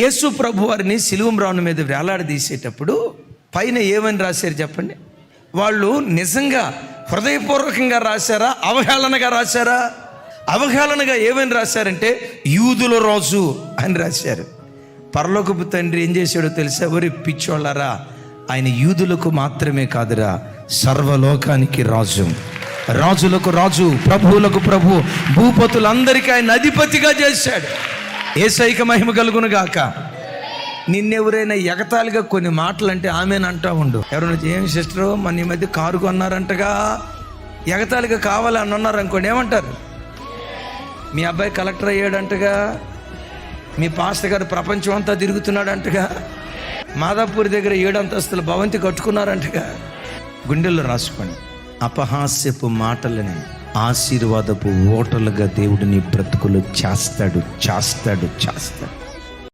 యేసు ప్రభు వారిని సిలువ మ్రాను మీద వేలాడదీసేటప్పుడు పైన ఏమని రాశారు చెప్పండి? వాళ్ళు నిజంగా హృదయపూర్వకంగా రాశారా, అవహేళనగా రాశారా? అవహేళనగా ఏమని రాశారంటే యూదుల రాజు అని రాశారు. పరలోకపు తండ్రి ఏం చేశాడో తెలుసా? ఎవరి పిచ్చోళ్ళారా, ఆయన యూదులకు మాత్రమే కాదురా, సర్వలోకానికి రాజు, రాజులకు రాజు, ప్రభువులకు ప్రభు, భూపతులందరికీ ఆయన అధిపతిగా చేశాడు. యేసయ్యకి మహిమ కలుగును గాక. నిన్నెవరైనా ఎగతాళిగా కొన్ని మాటలు అంటే ఆమెనంటా ఉండు. ఎవరైనా ఏం సిస్టరు మన ఈ మధ్య కారు కొన్నారంటగా, ఎగతాళిగా కావాలని అన్నారు అనుకోండి, ఏమంటారు? మీ అబ్బాయి కలెక్టర్ అయ్యాడంటగా, మీ పాస్టర్ గారు ప్రపంచం అంతా తిరుగుతున్నాడంటగా, మాదాపూర్ దగ్గర 7 అంతస్తుల భవంతి కట్టుకున్నారంటగా. గుండెల్లో రాసుకోండి, అపహాస్యపు మాటలని ఆశీర్వాదపు ఓటలుగా దేవుడిని బ్రతుకులు చేస్తాడు.